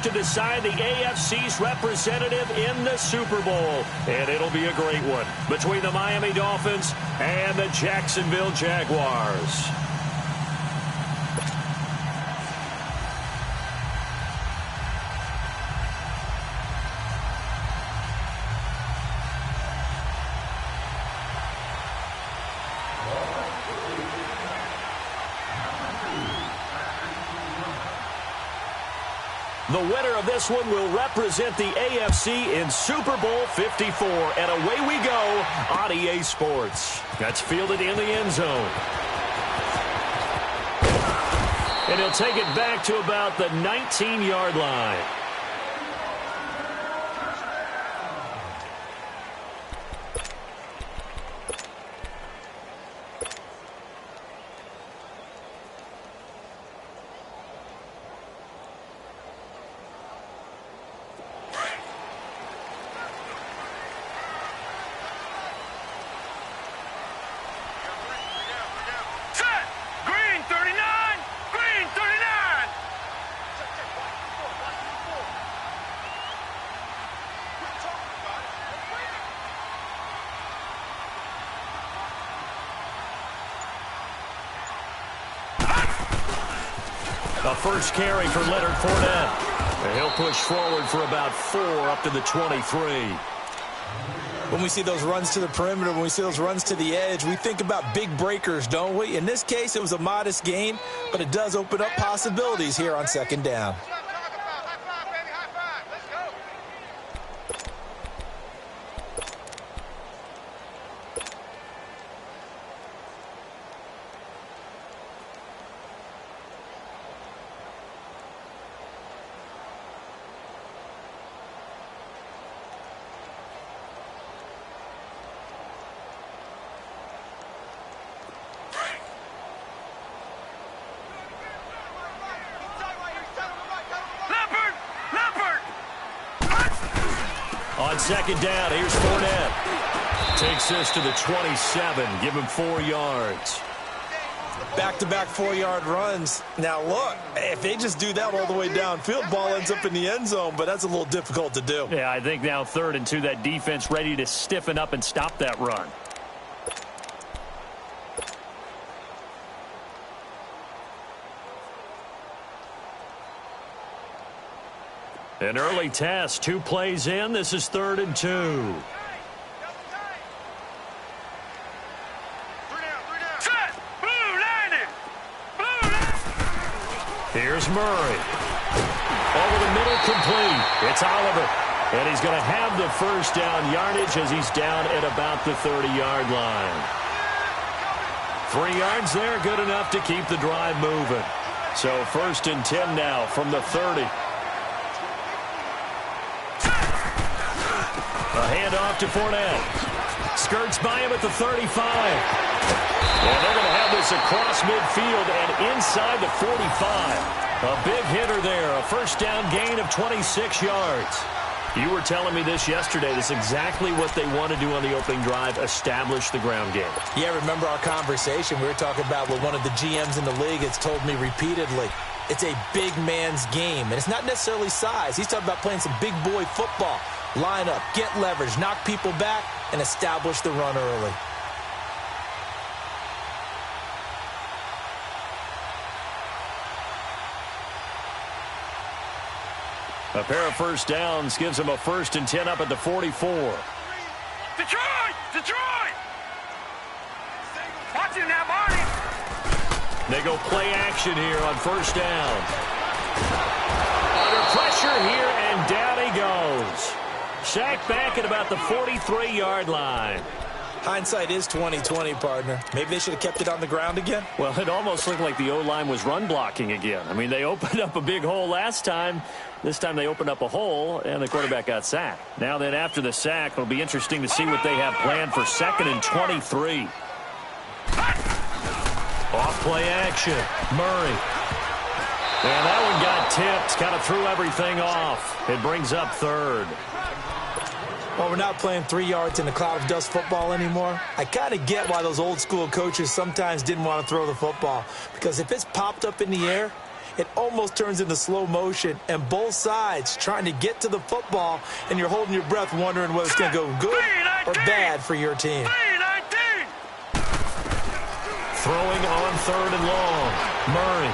to decide the AFC's representative in the Super Bowl. And it'll be a great one between the Miami Dolphins and the Jacksonville Jaguars. The winner of this one will represent the AFC in Super Bowl 54. And away we go on EA Sports. That's fielded in the end zone. And he'll take it back to about the 19-yard line. A first carry for Leonard Fournette. And he'll push forward for about 4 up to the 23. When we see those runs to the perimeter, when we see those runs to the edge, we think about big breakers, don't we? In this case, it was a modest gain, but it does open up possibilities here on second down. On second down, here's Fournette. Takes this to the 27. Give him 4 yards. Back-to-back 4-yard runs. Now, look, if they just do that all the way downfield, ball ends up in the end zone, but that's a little difficult to do. Yeah, I think now 3rd and 2, that defense ready to stiffen up and stop that run. An early test, 2 plays in. This is 3rd and 2. Here's Murray. Over the middle, complete. It's Oliver. And he's going to have the first down yardage as he's down at about the 30-yard line. 3 yards there, good enough to keep the drive moving. So 1st and 10 now from the 30. A handoff to Fournette. Skirts by him at the 35. And they're going to have this across midfield and inside the 45. A big hitter there. A first down gain of 26 yards. You were telling me this yesterday. This is exactly what they want to do on the opening drive, establish the ground game. Yeah, remember our conversation? We were talking about what one of the GMs in the league has told me repeatedly. It's a big man's game, and it's not necessarily size. He's talking about playing some big boy football. Line up, get leverage, knock people back, and establish the run early. A pair of first downs gives him a 1st and 10 up at the 44. Detroit! Detroit! Watch it now, Marty! They go play action here on first down. Under pressure here, and down he goes. Sacked back at about the 43-yard line. Hindsight is 20/20, partner. Maybe they should have kept it on the ground again. Well, it almost looked like the O-line was run blocking again. I mean, they opened up a big hole last time. This time they opened up a hole, and the quarterback got sacked. Now then, after the sack, it'll be interesting to see what they have planned for 2nd and 23. Off play action. Murray. And that one got tipped. Kind of threw everything off. It brings up 3rd. Well, we're not playing 3 yards in a cloud of dust football anymore. I kind of get why those old school coaches sometimes didn't want to throw the football. Because if it's popped up in the air, it almost turns into slow motion, and both sides trying to get to the football, and you're holding your breath wondering whether it's going to go good or bad for your team. Throwing on 3rd and long. Murray.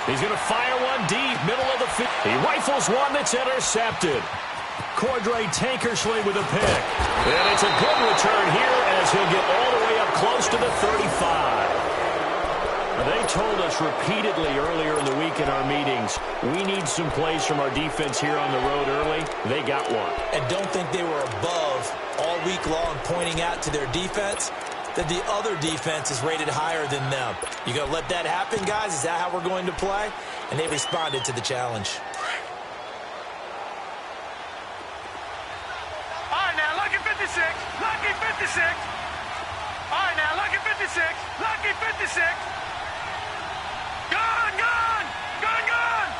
He's going to fire one deep, middle of the field. He rifles one that's intercepted. Cordray Tankersley with a pick. And it's a good return here as he'll get all the way up close to the 35. They told us repeatedly earlier in the week in our meetings, we need some plays from our defense here on the road early. They got one. And don't think they were above all week long pointing out to their defense that the other defense is rated higher than them. You going to let that happen, guys? Is that how we're going to play? And they responded to the challenge. All right, now, lucky 56. Lucky 56. All right, now, lucky 56. Lucky 56. Gone, gone. Gone, gone.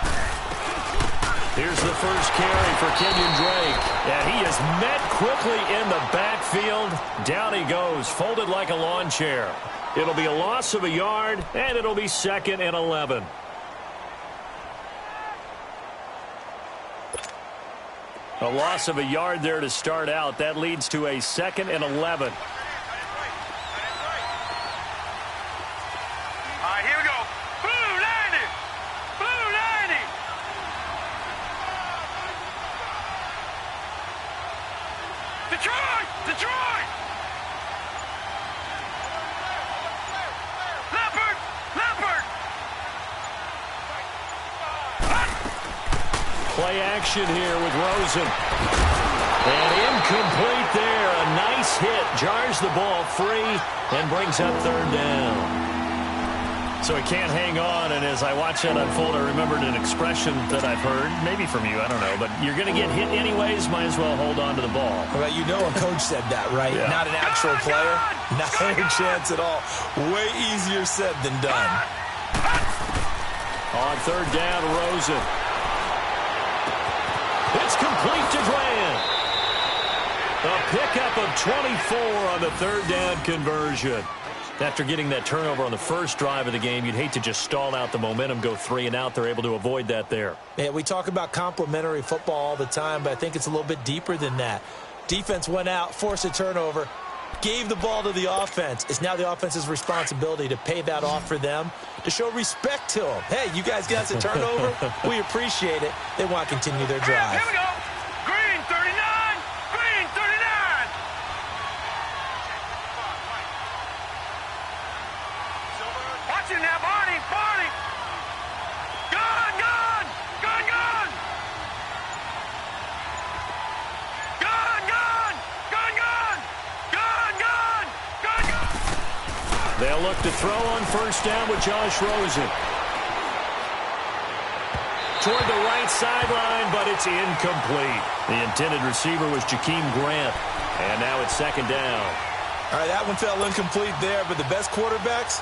Here's the first carry for Kenyon Drake. And he is met quickly in the backfield. Down he goes, folded like a lawn chair. It'll be a loss of a yard, and it'll be 2nd and 11. A loss of a yard there to start out. That leads to a 2nd and 11. All right, here we go. Blue 90. Blue 90. Detroit! Detroit! Leopard! Leopard! Play action here with Rosen. And incomplete there. A nice hit. Jars the ball free and brings up 3rd down. So he can't hang on, and as I watch that unfold, I remembered an expression that I've heard, maybe from you, I don't know, but you're going to get hit anyways, might as well hold on to the ball. Well, you know a coach said that, right? Yeah. Not an actual player. Not any chance at all. Way easier said than done. On 3rd down, Rosen. It's complete to Grant. A pickup of 24 on the 3rd down conversion. After getting that turnover on the first drive of the game, you'd hate to just stall out the momentum, go 3 and out. They're able to avoid that there. Yeah, we talk about complementary football all the time, but I think it's a little bit deeper than that. Defense went out, forced a turnover, gave the ball to the offense. It's now the offense's responsibility to pay that off for them, to show respect to them. Hey, you guys got us a turnover? We appreciate it. They want to continue their drive. Here we go. Green 39. Green 39. Watch it now, Barney. Barney. Gone, gone. Gone, gone. Gone, gone. Gone, gone. Gone, gone. Gone, gone. They'll look to throw on 1st down with Josh Rosen. Toward the right sideline, but it's incomplete. The intended receiver was Jakeem Grant. And now it's 2nd down. All right, that one fell incomplete there, but the best quarterbacks,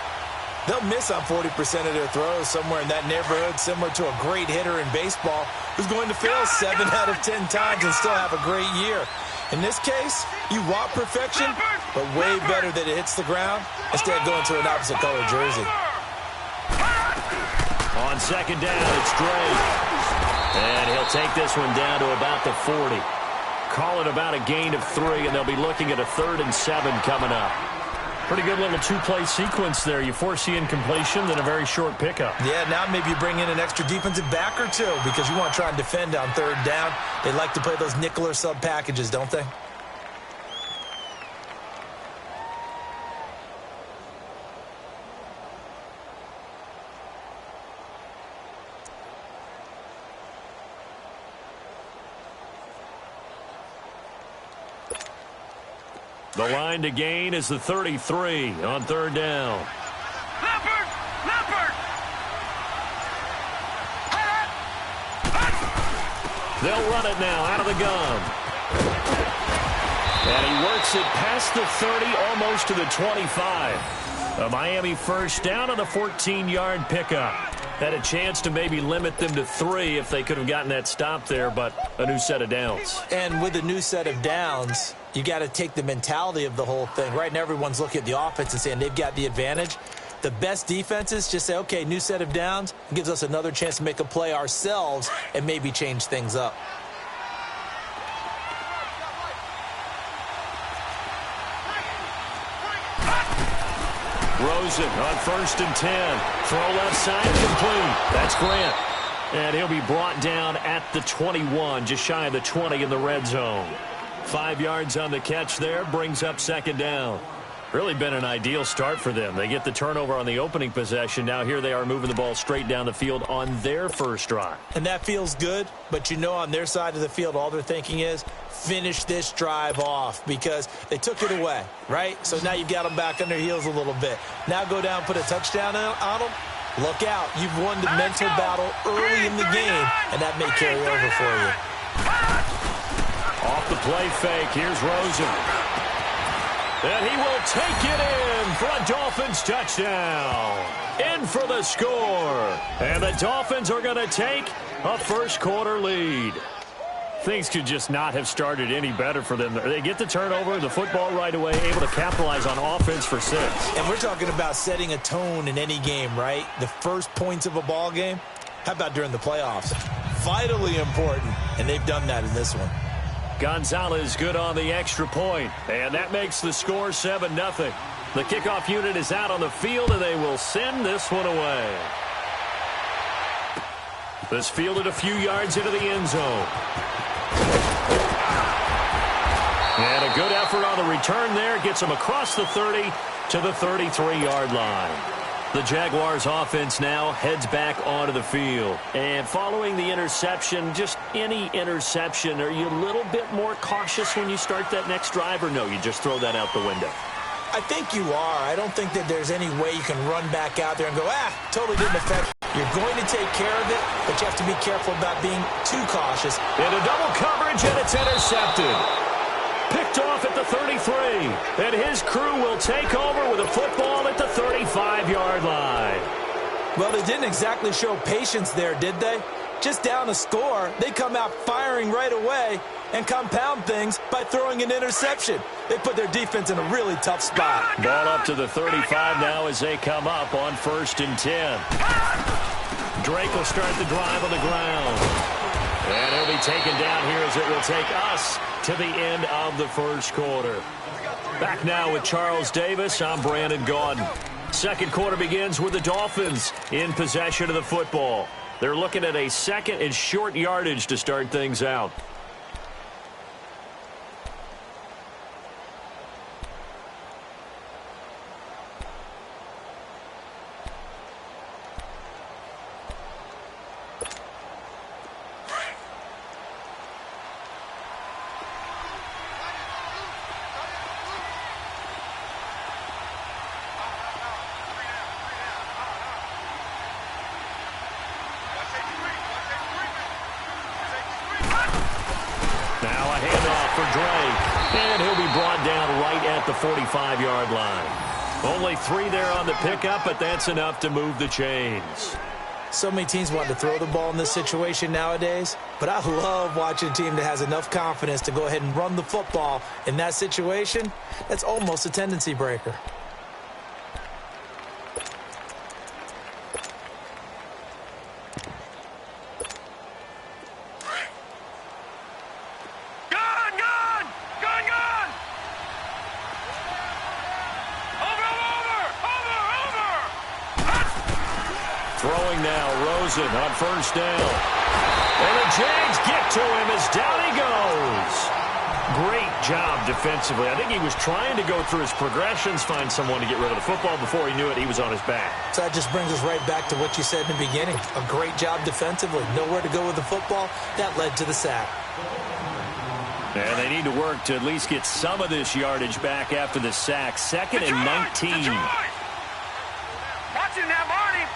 they'll miss on 40% of their throws somewhere in that neighborhood, similar to a great hitter in baseball who's going to fail 7 out of 10 times and still have a great year. In this case, you want perfection, but way better that it hits the ground instead of going to an opposite color jersey. On 2nd down, it's Drake. And he'll take this one down to about the 40. Call it about a gain of 3, and they'll be looking at a 3rd and 7 coming up. Pretty good little 2-play sequence there. You force the incompletion, then a very short pickup. Yeah, now maybe you bring in an extra defensive back or two because you want to try and defend on 3rd down. They like to play those nickel or sub packages, don't they? The line to gain is the 33 on 3rd down. Leopard! Leopard! They'll run it now out of the gun. And he works it past the 30, almost to the 25. A Miami 1st down on a 14-yard pickup. Had a chance to maybe limit them to 3 if they could have gotten that stop there, but a new set of downs. And with a new set of downs, you got to take the mentality of the whole thing. Right now, everyone's looking at the offense and saying they've got the advantage. The best defenses just say, okay, new set of downs. It gives us another chance to make a play ourselves and maybe change things up. Rosen on 1st and 10. Throw left side, complete. That's Grant. And he'll be brought down at the 21, just shy of the 20 in the red zone. 5 yards on the catch there, brings up 2nd down. Really been an ideal start for them. They get the turnover on the opening possession. Now here they are moving the ball straight down the field on their first drive. And that feels good, but you know on their side of the field, all they're thinking is finish this drive off because they took it away, right? So now you've got them back on their heels a little bit. Now go down, put a touchdown on them. Look out. You've won the mental battle early in the game, and that may carry over for you. Off the play fake, here's Rosen. And he will take it in for a Dolphins touchdown. In for the score. And the Dolphins are going to take a first-quarter lead. Things could just not have started any better for them. They get the turnover, the football right away, able to capitalize on offense for 6. And we're talking about setting a tone in any game, right? The first points of a ball game. How about during the playoffs? Vitally important, and they've done that in this one. Gonzalez good on the extra point, and that makes the score 7-0. The kickoff unit is out on the field, and they will send this one away. This fielded a few yards into the end zone. And a good effort on the return there. Gets him across the 30 to the 33-yard line. The Jaguars offense now heads back onto the field. And following the interception, just any interception, are you a little bit more cautious when you start that next drive, or no, you just throw that out the window? I think you are. I don't think that there's any way you can run back out there and go, totally didn't affect. You're going to take care of it, but you have to be careful about being too cautious. Into double coverage, and it's intercepted. Picked off at the 33, and his crew will take over with a football at the 35-yard line. Well, they didn't exactly show patience there, did they? Just down a score, they come out firing right away and compound things by throwing an interception. They put their defense in a really tough spot. Ball up to the 35 now as they come up on 1st and 10. Drake will start the drive on the ground. And he'll be taken down here as it will take us to the end of the first quarter. Back now with Charles Davis, I'm Brandon Gaudin. Second quarter begins with the Dolphins in possession of the football. They're looking at a 2nd and short yardage to start things out. And he'll be brought down right at the 45-yard line. Only 3 there on the pickup, but that's enough to move the chains. So many teams want to throw the ball in this situation nowadays, but I love watching a team that has enough confidence to go ahead and run the football in that situation. That's almost a tendency breaker. Throwing now, Rosen on 1st down. And the Jags get to him as down he goes. Great job defensively. I think he was trying to go through his progressions, find someone to get rid of the football. Before he knew it, he was on his back. So that just brings us right back to what you said in the beginning. A great job defensively. Nowhere to go with the football. That led to the sack. And they need to work to at least get some of this yardage back after the sack. 2nd and 19. Watch it now, Barney.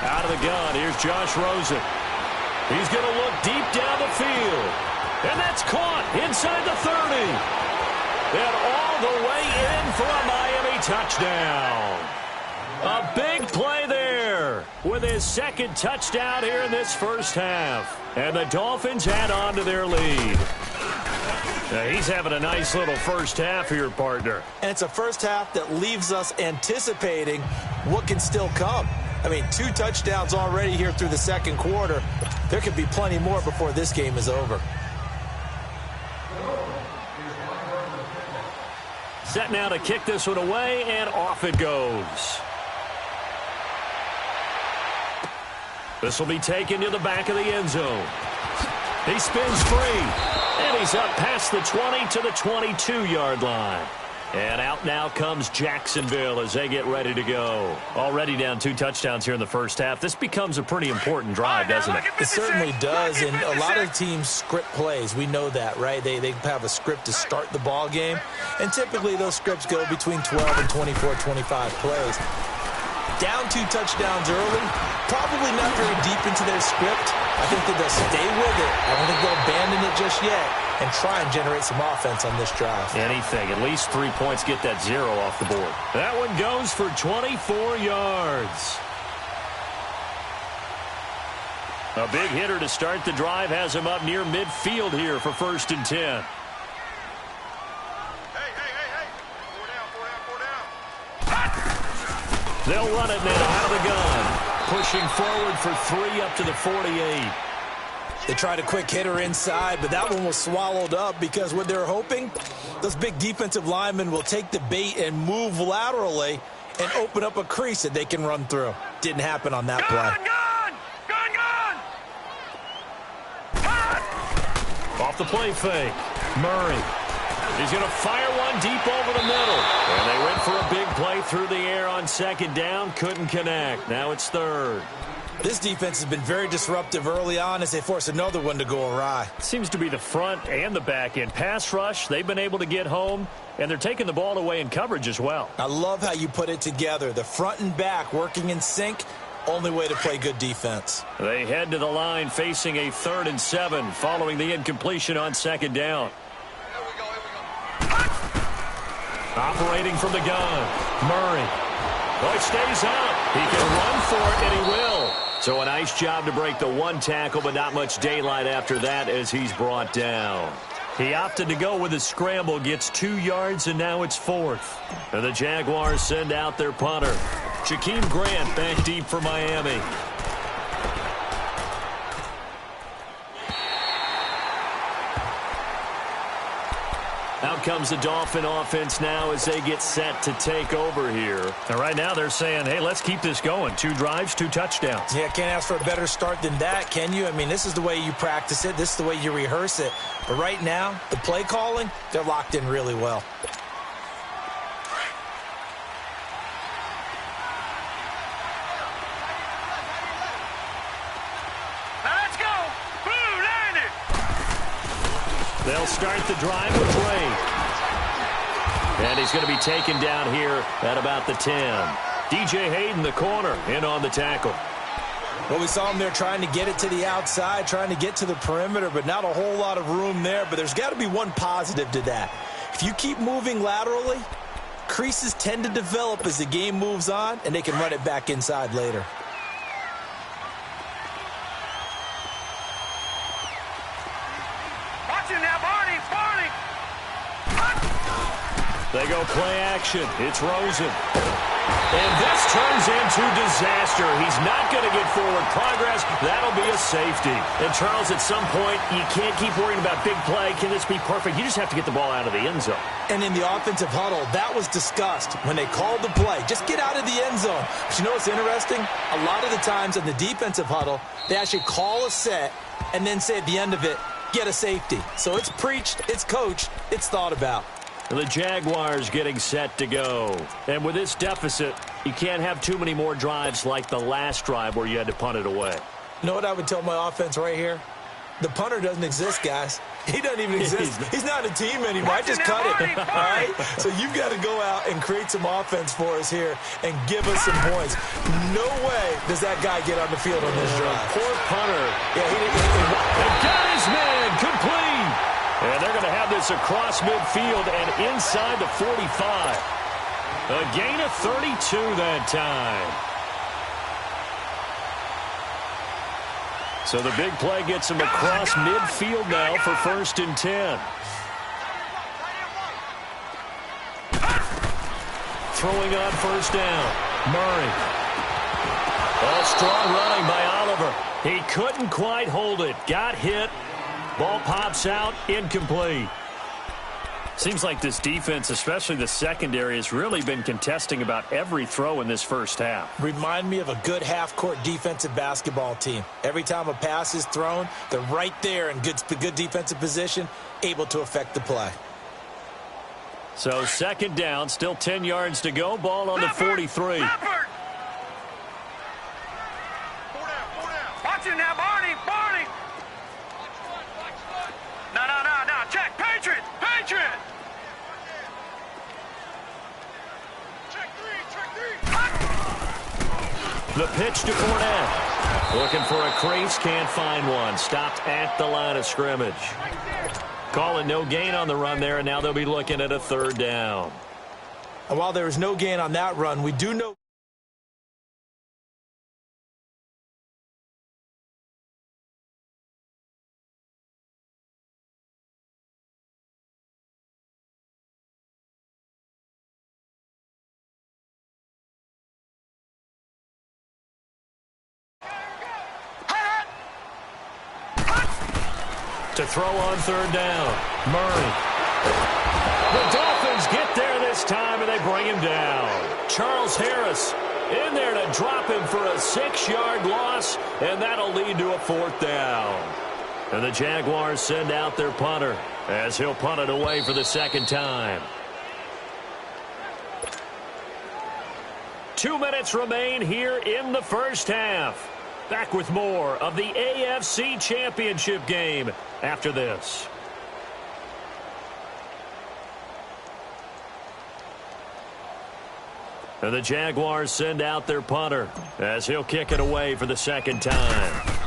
Out of the gun, here's Josh Rosen. He's going to look deep down the field. And that's caught inside the 30. And all the way in for a Miami touchdown. A big play there. Hunter with his second touchdown here in this first half. And the Dolphins add on to their lead. Now, he's having a nice little first half here, partner. And it's a first half that leaves us anticipating what can still come. I mean, 2 touchdowns already here through the second quarter. There could be plenty more before this game is over. Set now to kick this one away, and off it goes. This will be taken to the back of the end zone. He spins free, and he's up past the 20 to the 22-yard line. And out now comes Jacksonville as they get ready to go. Already down 2 touchdowns here in the first half. This becomes a pretty important drive, doesn't it? It certainly does, and a lot of teams script plays. We know that, right? They have a script to start the ball game, and typically those scripts go between 12 and 24, 25 plays. Down 2 touchdowns early, probably not very deep into their script. I think that they'll stay with it. I don't think they'll abandon it just yet and try and generate some offense on this drive. Anything. At least 3 points, get that 0 off the board. That one goes for 24 yards. A big hitter to start the drive has him up near midfield here for 1st and 10. They'll run it now out of the gun. Pushing forward for 3 up to the 48. They tried a quick hitter inside, but that one was swallowed up because what they're hoping, those big defensive linemen will take the bait and move laterally and open up a crease that they can run through. Didn't happen on that play. Off the play fake. Murray. He's going to fire one deep over the middle. And they went for a big play through the air on 2nd down. Couldn't connect. Now it's 3rd. This defense has been very disruptive early on as they force another one to go awry. Seems to be the front and the back end. Pass rush, they've been able to get home, and they're taking the ball away in coverage as well. I love how you put it together. The front and back working in sync, only way to play good defense. They head to the line facing a 3rd and 7 following the incompletion on 2nd down. Operating from the gun, Murray. Oh, it stays up. He can run for it, and he will. So a nice job to break the 1 tackle, but not much daylight after that as he's brought down. He opted to go with a scramble, gets 2 yards, and now it's 4th. And the Jaguars send out their punter. Jakeem Grant back deep for Miami. Out comes the Dolphin offense now as they get set to take over here. And right now they're saying, hey, let's keep this going. 2 drives, 2 touchdowns. Yeah, can't ask for a better start than that, can you? I mean, this is the way you practice it. This is the way you rehearse it. But right now, the play calling, they're locked in really well. Let's go. Blue, line it. They'll start the drive with Ray. And he's going to be taken down here at about the 10. DJ Hayden, the corner, in on the tackle. Well, we saw him there trying to get it to the outside, trying to get to the perimeter, but not a whole lot of room there. But there's got to be one positive to that. If you keep moving laterally, creases tend to develop as the game moves on, and they can run it back inside later. They go play action. It's Rosen. And this turns into disaster. He's not going to get forward progress. That'll be a safety. And, Charles, at some point, you can't keep worrying about big play. Can this be perfect? You just have to get the ball out of the end zone. And in the offensive huddle, that was discussed when they called the play. Just get out of the end zone. But you know what's interesting? A lot of the times in the defensive huddle, they actually call a set and then say at the end of it, get a safety. So it's preached, it's coached, it's thought about. The Jaguars getting set to go. And with this deficit, you can't have too many more drives like the last drive where you had to punt it away. You know what I would tell my offense right here? The punter doesn't exist, guys. He doesn't even exist. He's not a team anymore. I just cut him. All right? So you've got to go out and create some offense for us here and give us some points. No way does that guy get on the field on this drive. Poor punter. Yeah, he got his man complete. And they're going to have this across midfield and inside the 45. A gain of 32 that time. So the big play gets him across midfield now for 1st and 10. Throwing on 1st down. Murray. Oh, strong running by Oliver. He couldn't quite hold it. Got hit. Ball pops out. Incomplete. Seems like this defense, especially the secondary, has really been contesting about every throw in this first half. Remind me of a good half-court defensive basketball team. Every time a pass is thrown, they're right there in good defensive position, able to affect the play. So 2nd down, still 10 yards to go. Ball on the 43. Watch it now, Barney. No. Check. Patriot. Check three. The pitch to Fournette. Looking for a crease, can't find one. Stopped at the line of scrimmage. Calling no gain on the run there, and now they'll be looking at a 3rd down. And while there was no gain on that run, we do know. To throw on 3rd down. Murray. The Dolphins get there this time, and they bring him down. Charles Harris in there to drop him for a 6-yard loss, and that'll lead to a 4th down. And the Jaguars send out their punter as he'll punt it away for the 2nd time. 2 minutes remain here in the first half. Back with more of the AFC Championship game after this. And the Jaguars send out their punter as he'll kick it away for the 2nd time.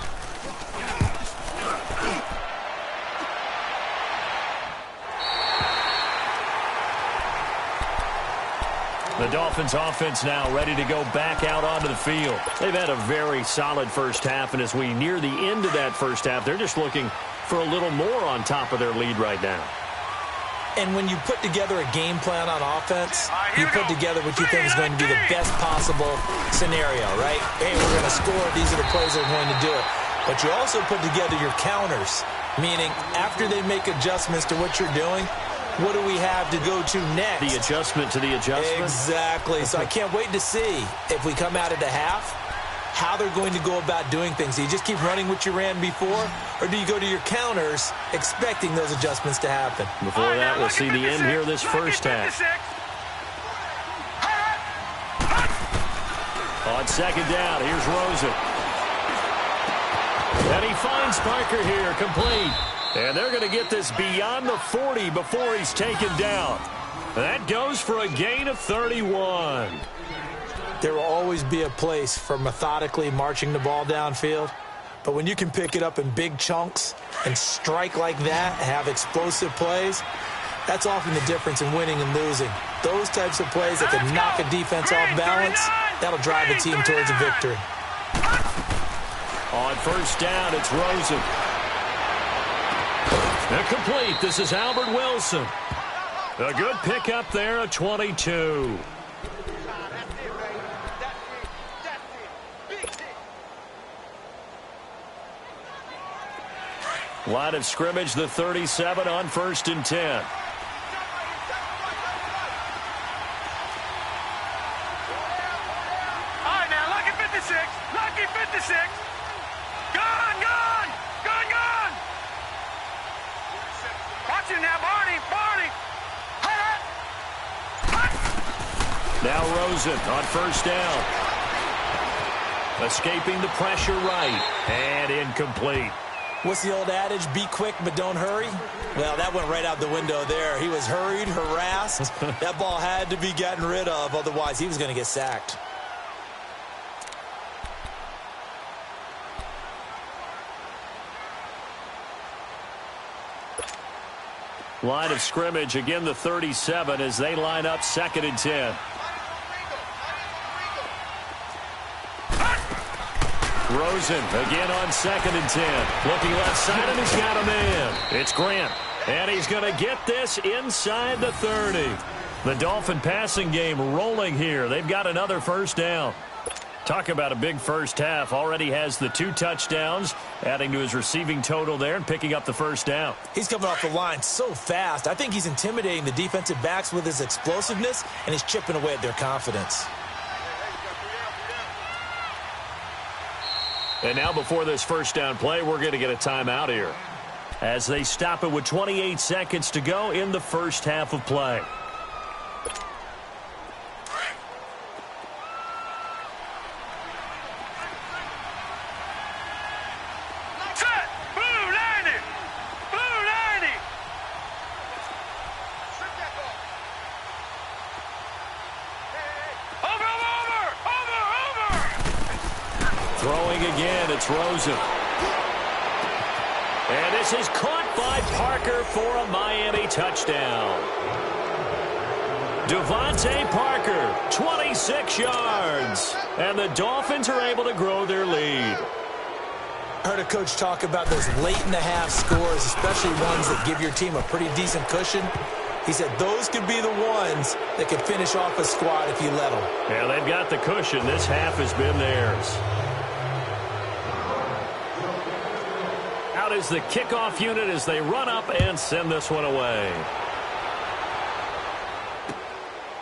The Dolphins offense now ready to go back out onto the field. They've had a very solid first half, and as we near the end of that first half, they're just looking for a little more on top of their lead right now. And when you put together a game plan on offense, you put together what you think is going to be the best possible scenario, right? Hey, we're going to score. These are the plays that are going to do it. But you also put together your counters, meaning after they make adjustments to what you're doing, what do we have to go to next? The adjustment to the adjustment? Exactly. So I can't wait to see if we come out at the half, how they're going to go about doing things. Do you just keep running what you ran before, or do you go to your counters expecting those adjustments to happen? Before that, we'll see the end here this first half. On 2nd down, here's Rosen. And he finds Parker here, complete. And they're going to get this beyond the 40 before he's taken down. That goes for a gain of 31. There will always be a place for methodically marching the ball downfield. But when you can pick it up in big chunks and strike like that, have explosive plays, that's often the difference in winning and losing. Those types of plays that can knock a defense off balance, that'll drive a team towards a victory. On 1st down, it's Rosen. Incomplete. This is Albert Wilson. A good pickup there at 22. Line of scrimmage, the 37 on 1st and 10. All right, now, lucky 56. Lucky 56. Gone. Watch him now, Barney. Now Rosen on 1st down. Escaping the pressure right. And incomplete. What's the old adage? Be quick, but don't hurry? Well, that went right out the window there. He was hurried, harassed. That ball had to be gotten rid of, otherwise he was going to get sacked. Line of scrimmage, again the 37 as they line up 2nd and 10. Rosen again on 2nd and 10. Looking left side, and he's got a man. It's Grant. And he's going to get this inside the 30. The Dolphin passing game rolling here. They've got another first down. Talk about a big first half. Already has the 2 touchdowns, adding to his receiving total there and picking up the first down. He's coming off the line so fast. I think he's intimidating the defensive backs with his explosiveness, and he's chipping away at their confidence. And now before this first down play, we're going to get a timeout here, as they stop it with 28 seconds to go in the first half of play. Set! Blue 90! Blue 90! Over! Throwing again, it's Rosen. And this is caught by Parker for a Miami touchdown. Devontae Parker, 26 yards. And the Dolphins are able to grow their lead. I heard a coach talk about those late-in-the-half scores, especially ones that give your team a pretty decent cushion. He said those could be the ones that could finish off a squad if you let them. Yeah, they've got the cushion. This half has been theirs. Out is the kickoff unit as they run up and send this one away.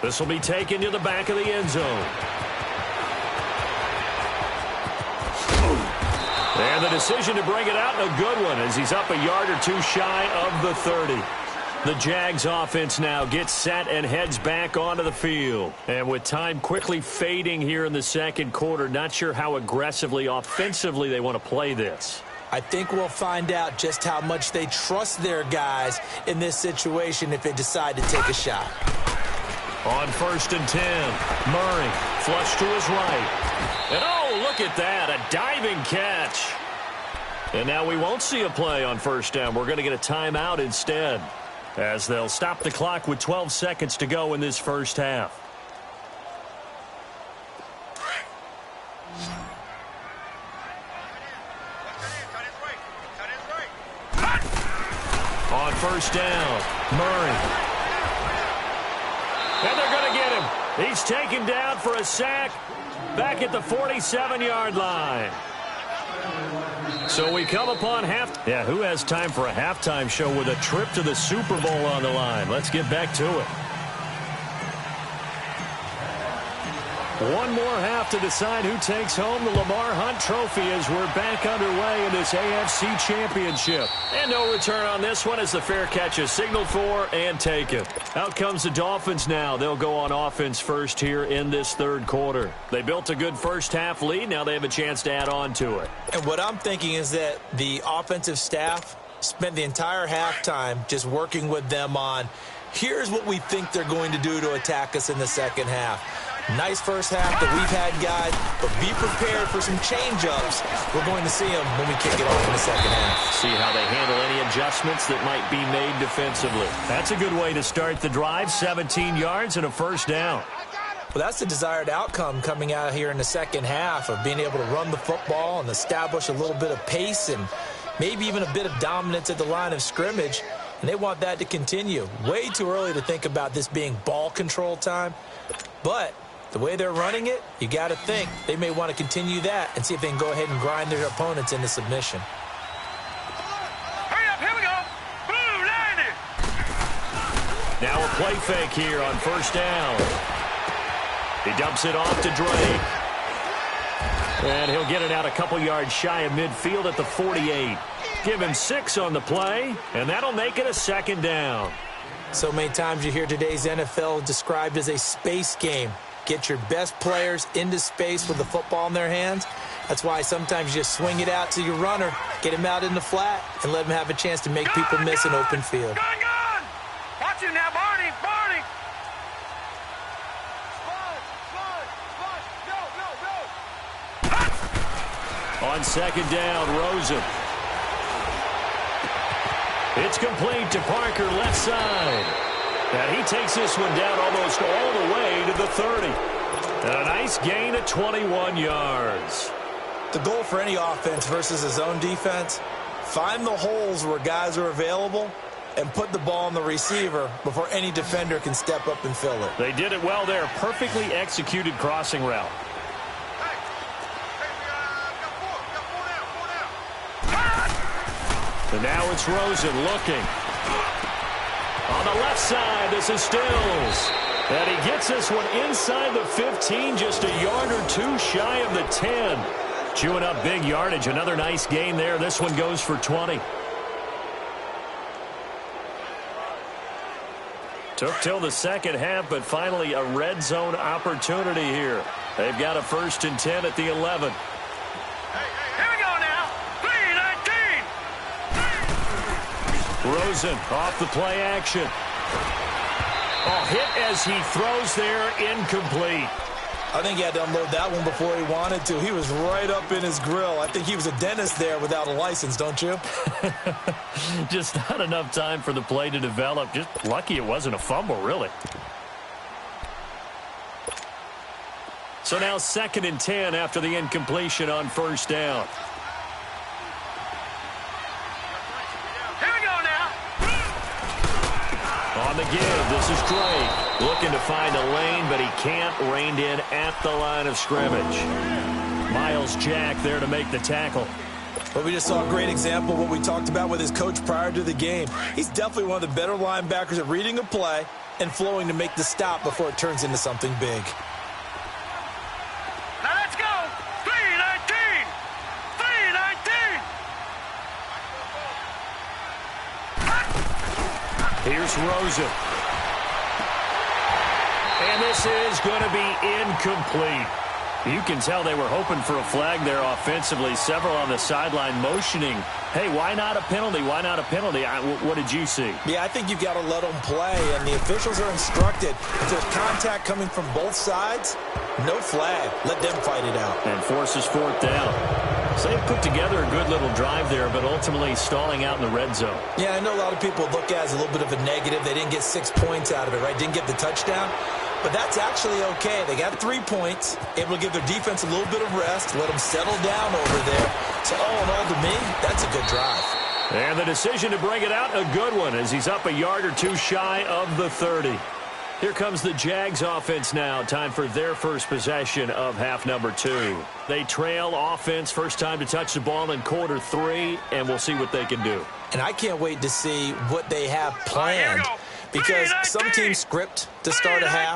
This will be taken to the back of the end zone. And the decision to bring it out, a good one, as he's up a yard or 2 shy of the 30. The Jags offense now gets set and heads back onto the field. And with time quickly fading here in the second quarter, not sure how aggressively, offensively they want to play this. I think we'll find out just how much they trust their guys in this situation if they decide to take a shot. On 1st and 10, Murray flush to his right. And oh, look at that, a diving catch. And now we won't see a play on first down. We're going to get a timeout instead, as they'll stop the clock with 12 seconds to go in this first half. On first down, Murray. And they're going to get him. He's taken down for a sack back at the 47-yard line. So we come upon half. Yeah, who has time for a halftime show with a trip to the Super Bowl on the line? Let's get back to it. One more half to decide who takes home the Lamar Hunt Trophy as we're back underway in this AFC Championship. And no return on this one as the fair catch is signaled for and taken. Out comes the Dolphins now. They'll go on offense first here in this third quarter. They built a good first half lead. Now they have a chance to add on to it. And what I'm thinking is that the offensive staff spent the entire halftime just working with them on, here's what we think they're going to do to attack us in the second half. Nice first half that we've had, guys, but be prepared for some change-ups. We're going to see them when we kick it off in the second half. See how they handle any adjustments that might be made defensively. That's a good way to start the drive, 17 yards and a first down. Well, that's the desired outcome coming out here in the second half of being able to run the football and establish a little bit of pace and maybe even a bit of dominance at the line of scrimmage. And they want that to continue. Way too early to think about this being ball control time. But the way they're running it, you got to think they may want to continue that and see if they can go ahead and grind their opponents into submission. Hurry up, here we go. Blue 90. Now a play fake here on first down. He dumps it off to Drake. And he'll get it out a couple yards shy of midfield at the 48. Give him 6 on the play, and that'll make it a second down. So many times you hear today's NFL described as a space game. Get your best players into space with the football in their hands. That's why sometimes you just swing it out to your runner, get him out in the flat, and let him have a chance to make people miss an open field. Gun! Watch him now, Barney! Barney! On second down, Rosen. It's complete to Parker, left side. And he takes this one down almost all the way to the 30. And a nice gain of 21 yards. The goal for any offense versus a zone defense, find the holes where guys are available and put the ball on the receiver before any defender can step up and fill it. They did it well there. Perfectly executed crossing route. And now it's Rosen looking. On the left side, this is Stills. And he gets this one inside the 15, just a yard or two shy of the 10. Chewing up big yardage. Another nice gain there. This one goes for 20. Took till the second half, but finally a red zone opportunity here. They've got a 1st and 10 at the 11. Here we go now. 3-19. Rosen off the play action. Oh, hit as he throws there, incomplete. I think he had to unload that one before he wanted to. He was right up in his grill. I think he was a dentist there without a license, don't you? Just not enough time for the play to develop. Just lucky it wasn't a fumble, really. So now 2nd and 10 after the incompletion on 1st down. Here we go now. On the give, this is Drake. Looking to find a lane, but he can't. Reined in at the line of scrimmage. Miles Jack there to make the tackle. But we just saw a great example of what we talked about with his coach prior to the game. He's definitely one of the better linebackers at reading a play and flowing to make the stop before it turns into something big. Now let's go. 3-19. 3-19. Here's Rosen. And this is going to be incomplete. You can tell they were hoping for a flag there offensively. Several on the sideline motioning, hey, why not a penalty? Why not a penalty? What did you see? Yeah, I think you've got to let them play, and the officials are instructed. If there's contact coming from both sides, no flag. Let them fight it out. And forces 4th down. So they put together a good little drive there, but ultimately stalling out in the red zone. Yeah, I know a lot of people look at it as a little bit of a negative. They didn't get 6 points out of it, right? Didn't get the touchdown. But that's actually okay. They got 3 points, able to give their defense a little bit of rest, let them settle down over there. So all in all, to me, that's a good drive. And the decision to bring it out, a good one, as he's up a yard or two shy of the 30. Here comes the Jags offense now. Time for their first possession of half number 2. They trail offense, first time to touch the ball in quarter 3, and we'll see what they can do. And I can't wait to see what they have planned. Because some teams script to start a half.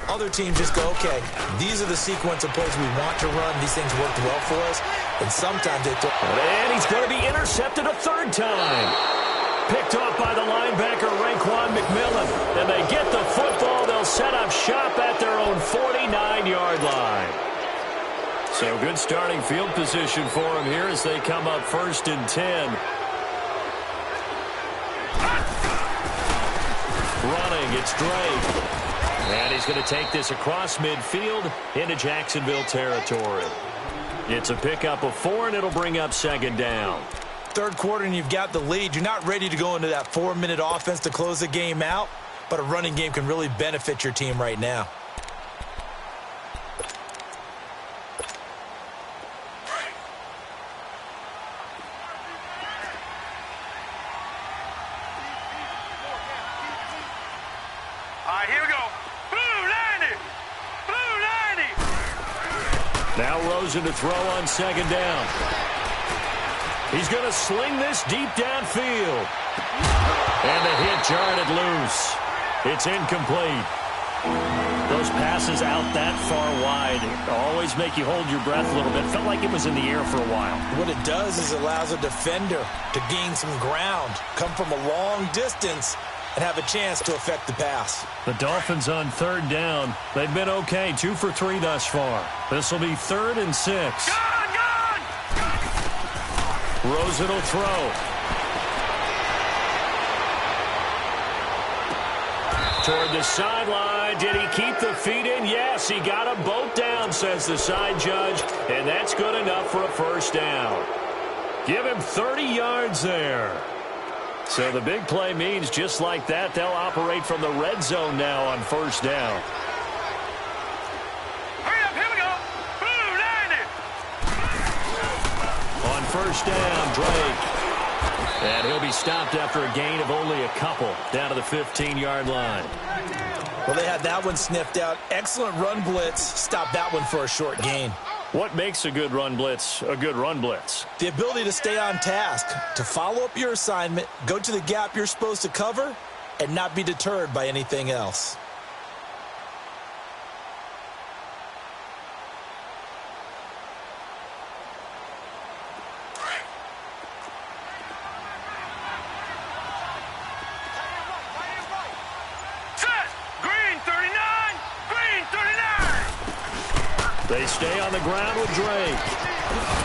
Other teams just go, okay, these are the sequence of plays we want to run. These things worked well for us. And sometimes they throw. And he's going to be intercepted a 3rd time. Picked off by the linebacker, Raekwon McMillan. And they get the football. They'll set up shop at their own 49-yard line. So good starting field position for him here as they come up 1st and 10. Running, it's Drake. And he's going to take this across midfield into Jacksonville territory. It's a pickup of 4, and it'll bring up 2nd down. 3rd quarter, and you've got the lead. You're not ready to go into that 4-minute offense to close the game out, but a running game can really benefit your team right now. Now Rosen to throw on 2nd down. He's going to sling this deep downfield. And the hit jarred it loose. It's incomplete. Those passes out that far wide always make you hold your breath a little bit. Felt like it was in the air for a while. What it does is it allows a defender to gain some ground, come from a long distance, and have a chance to affect the pass. The Dolphins on 3rd down. They've been okay, 2 for 3 thus far. This will be 3rd and 6. Gone! Rosen will throw. Toward the sideline. Did he keep the feet in? Yes, he got them both down, says the side judge. And that's good enough for a 1st down. Give him 30 yards there. So the big play means just like that, they'll operate from the red zone now on 1st down. Hurry up, here we go. Blue 90. first down, Drake. And he'll be stopped after a gain of only a couple down to the 15-yard line. Well, they had that one sniffed out. Excellent run blitz. Stop that one for a short gain. What makes a good run blitz a good run blitz? The ability to stay on task, to follow up your assignment, go to the gap you're supposed to cover, and not be deterred by anything else. They stay on the ground with Drake.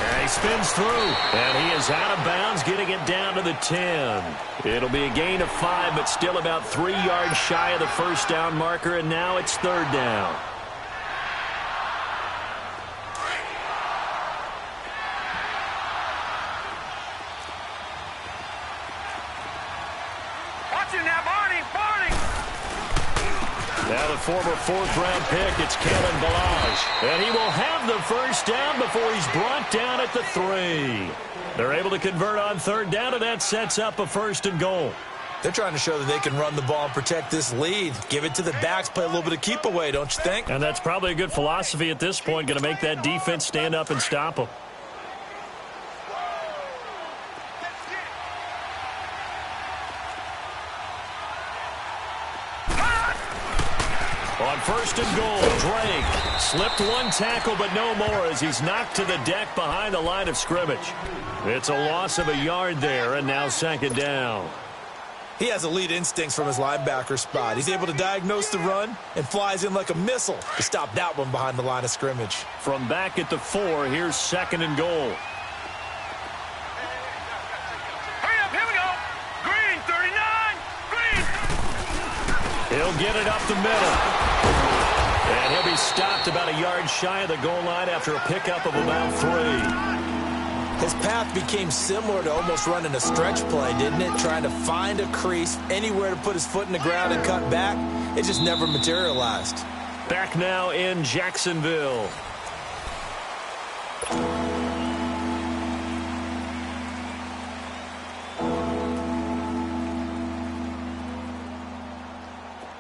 And he spins through. And he is out of bounds, getting it down to the 10. It'll be a gain of 5, but still about 3 yards shy of the first down marker, and now it's third down. Now the former fourth-round pick, it's Kalen Ballage. And he will have the first down before he's brought down at the 3. They're able to convert on third down, and that sets up a first and goal. They're trying to show that they can run the ball and protect this lead. Give it to the backs, play a little bit of keep away, don't you think? And that's probably a good philosophy at this point, going to make that defense stand up and stop them. On first and goal, Drake slipped one tackle, but no more as he's knocked to the deck behind the line of scrimmage. It's a loss of a yard there, and now second down. He has elite instincts from his linebacker spot. He's able to diagnose the run and flies in like a missile to stop that one behind the line of scrimmage. From back at the 4, here's second and goal. Hurry up, here we go. Green, 39. Green. He'll get it up the middle. And he'll be stopped about a yard shy of the goal line after a pickup of about 3. His path became similar to almost running a stretch play, didn't it? Trying to find a crease, anywhere to put his foot in the ground and cut back. It just never materialized. Back now in Jacksonville.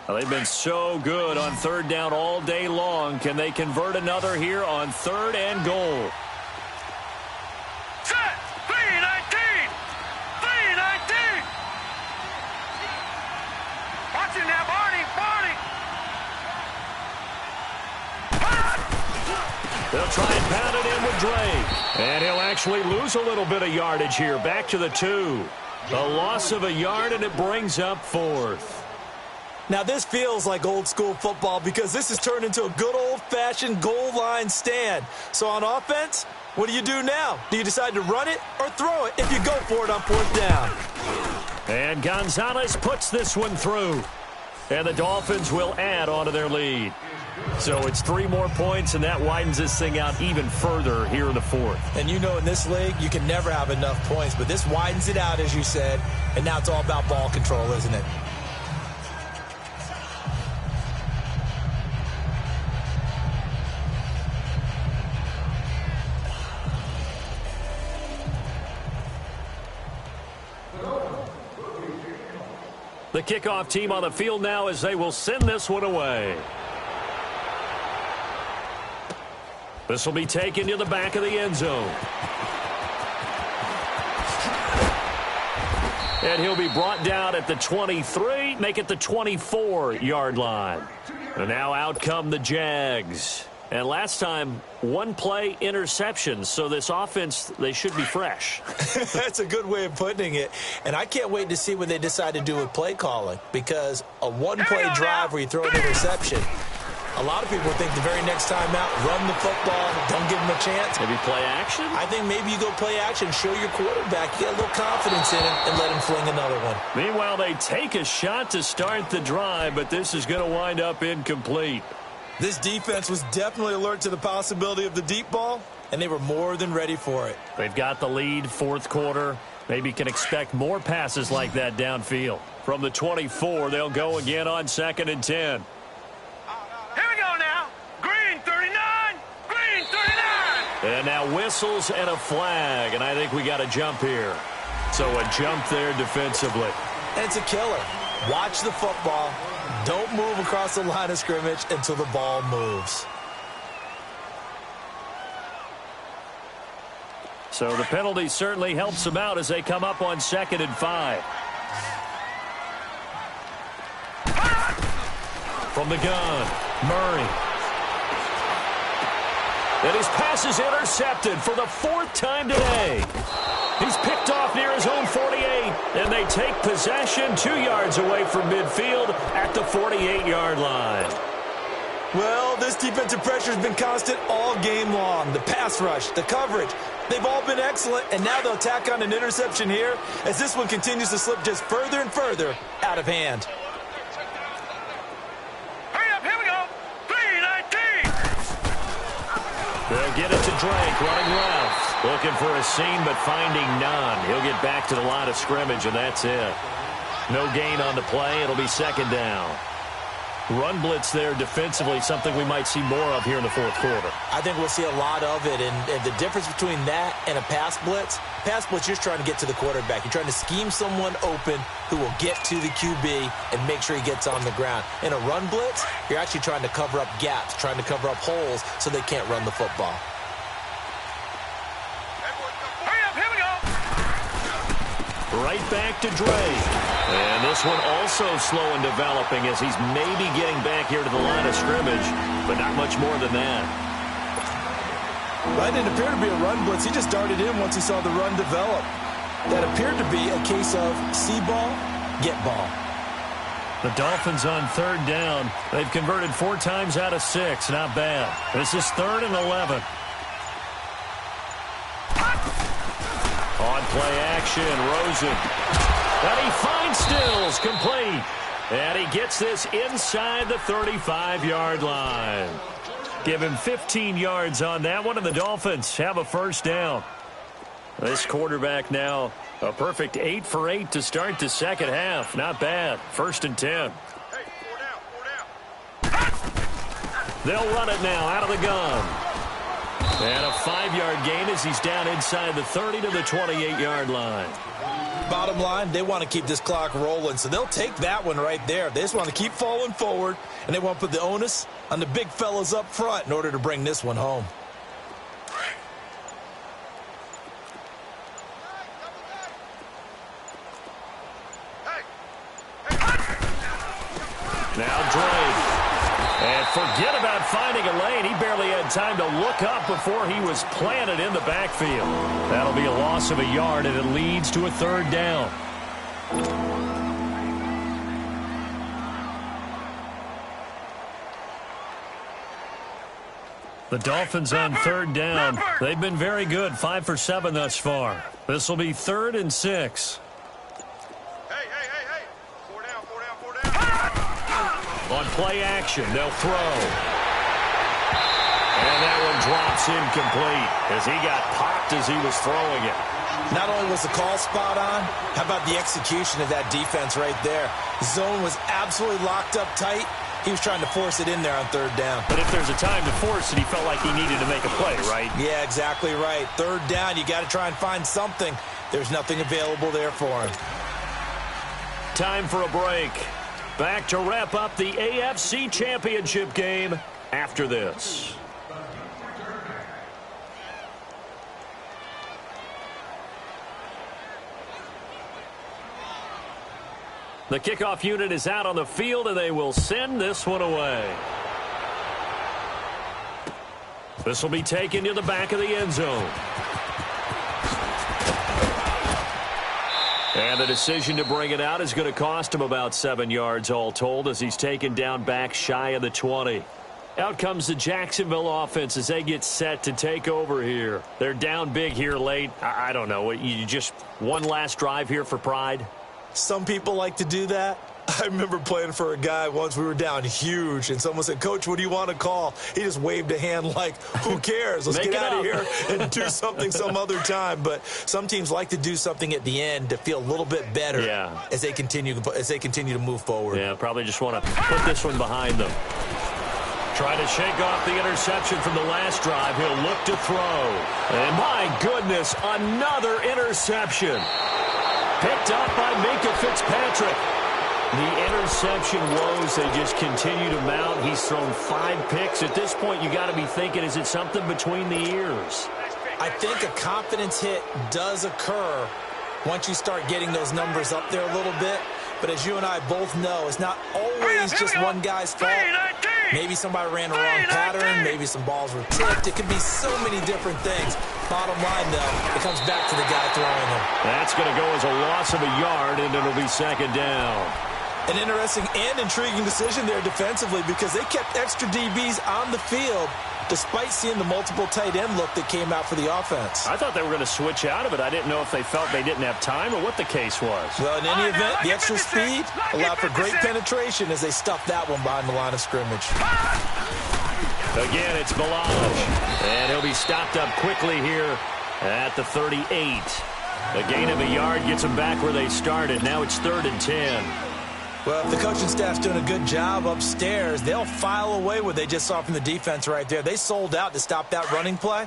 Well, they've been so good on third down all day long. Can they convert another here on third and goal? Set. 3-19. 3-19. Watch it now, Barney. They'll try and pound it in with Drake. And he'll actually lose a little bit of yardage here. Back to the 2. A loss of a yard, and it brings up fourth. Now, this feels like old-school football because this has turned into a good old-fashioned goal line stand. So on offense, what do you do now? Do you decide to run it or throw it if you go for it on fourth down? And Gonzalez puts this one through. And the Dolphins will add on to their lead. So it's 3 more points, and that widens this thing out even further here in the fourth. And you know in this league, you can never have enough points, but this widens it out, as you said, and now it's all about ball control, isn't it? The kickoff team on the field now as they will send this one away. This will be taken to the back of the end zone. And he'll be brought down at the 23, make it the 24-yard line. And now out come the Jags. And last time, 1-play interception. So this offense, they should be fresh. That's a good way of putting it. And I can't wait to see what they decide to do with play calling. Because a one-play drive where you throw an interception, a lot of people think the very next time out, run the football, don't give them a chance. Maybe play action? I think maybe you go play action, show your quarterback, you get a little confidence in him, and let him fling another one. Meanwhile, they take a shot to start the drive, but this is going to wind up incomplete. This defense was definitely alert to the possibility of the deep ball, and they were more than ready for it. They've got the lead, fourth quarter. Maybe can expect more passes like that downfield. From the 24, they'll go again on second and 10. Here we go now. Green, 39. Green, 39. And now whistles and a flag, and I think we got a jump here. So a jump there defensively. And it's a killer. Watch the football. Don't move across the line of scrimmage until the ball moves. So the penalty certainly helps them out as they come up on 2nd and 5. From the gun, Murray. And his pass is intercepted for the 4th time today. He's picked off near his own 48, and they take possession 2 yards away from midfield at the 48-yard line. Well, this defensive pressure has been constant all game long. The pass rush, the coverage, they've all been excellent, and now they'll tack on an interception here as this one continues to slip just further and further out of hand. Hurry up, here we go. 3:19. They'll get it to Drake, running left. Looking for a seam, but finding none. He'll get back to the line of scrimmage, and that's it. No gain on the play. It'll be 2nd down. Run blitz there defensively, something we might see more of here in the 4th quarter. I think we'll see a lot of it, and the difference between that and a pass blitz, you're just trying to get to the quarterback. You're trying to scheme someone open who will get to the QB and make sure he gets on the ground. In a run blitz, you're actually trying to cover up gaps, trying to cover up holes so they can't run the football. Hurry up, here we go. Right back to Drake. And this one also slow in developing as he's maybe getting back here to the line of scrimmage, but not much more than that. That didn't appear to be a run blitz. He just darted in once he saw the run develop. That appeared to be a case of see ball, get ball. The Dolphins on 3rd down. They've converted 4 times out of 6. Not bad. This is 3rd and 11. On play action, Rosen. And he finds Stills, complete. And he gets this inside the 35-yard line. Give him 15 yards on that one, and the Dolphins have a 1st down. This quarterback now a perfect 8 for 8 to start the 2nd half. Not bad. 1st and 10. Hey, 4 down. They'll run it now out of the gun. And a 5-yard gain as he's down inside the 30 to the 28-yard line. Bottom line, they want to keep this clock rolling, so they'll take that one right there. They just want to keep falling forward, and they want to put the onus on the big fellas up front in order to bring this one home. Now Drake. And forget about finding a lane. He barely had time to look up before he was planted in the backfield. That'll be a loss of a yard, and it leads to a 3rd down. The Dolphins on 3rd down. They've been very good, 5 for 7 thus far. This will be 3rd and 6. Hey. 4 down. On play action, they'll throw. And that one drops incomplete as he got popped as he was throwing it. Not only was the call spot on, how about the execution of that defense right there? Zone was absolutely locked up tight. He was trying to force it in there on 3rd down. But if there's a time to force it, he felt like he needed to make a play, right? Yeah, exactly right. 3rd down, you got to try and find something. There's nothing available there for him. Time for a break. Back to wrap up the AFC Championship game after this. The kickoff unit is out on the field, and they will send this one away. This will be taken to the back of the end zone. And the decision to bring it out is going to cost him about 7 yards all told as he's taken down back shy of the 20. Out comes the Jacksonville offense as they get set to take over here. They're down big here late. I don't know. You just one last drive here for pride? Some people like to do that. I remember playing for a guy once. We were down huge, and someone said, "Coach, what do you want to call?" He just waved a hand like, who cares? Let's get out of here and do something some other time. But some teams like to do something at the end to feel a little bit better as they continue to move forward. Yeah, probably just want to put this one behind them. Trying to shake off the interception from the last drive. He'll look to throw. And my goodness, another interception. Picked up by Minkah Fitzpatrick. The interception woes, they just continue to mount. He's thrown 5 picks. At this point, you got to be thinking, is it something between the ears? I think a confidence hit does occur once you start getting those numbers up there a little bit. But as you and I both know, it's not always just one guy's fault. Maybe somebody ran a wrong pattern. Maybe some balls were tipped. It could be so many different things. Bottom line, though, it comes back to the guy throwing them. That's going to go as a loss of a yard, and it'll be second down. An interesting and intriguing decision there defensively because they kept extra DBs on the field despite seeing the multiple tight end look that came out for the offense. I thought they were going to switch out of it. I didn't know if they felt they didn't have time or what the case was. Well, in any event, the extra speed allowed for great penetration as they stuffed that one behind the line of scrimmage. Again, it's Balaj, and he'll be stopped up quickly here at the 38. A gain of a yard gets them back where they started. Now it's 3rd and 10. Well, if the coaching staff's doing a good job upstairs, they'll file away what they just saw from the defense right there. They sold out to stop that running play.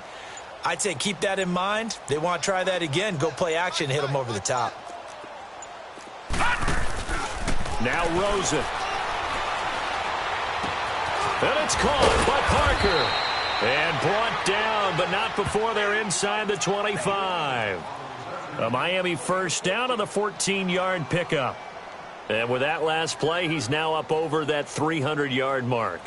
I'd say keep that in mind. They want to try that again. Go play action, hit them over the top. Now Rosen. And it's caught by Parker. And brought down, but not before they're inside the 25. A Miami first down on the 14-yard pickup. And with that last play, he's now up over that 300-yard mark.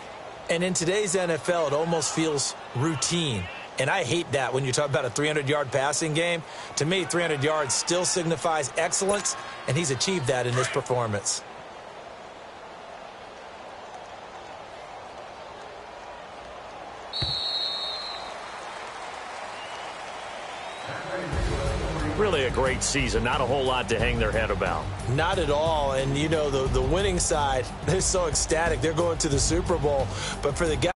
And in today's NFL, it almost feels routine. And I hate that when you talk about a 300-yard passing game. To me, 300 yards still signifies excellence, and he's achieved that in this performance. Really a great season. Not a whole lot to hang their head about. Not at all. And, you know, the winning side, they're so ecstatic. They're going to the Super Bowl. But for the guy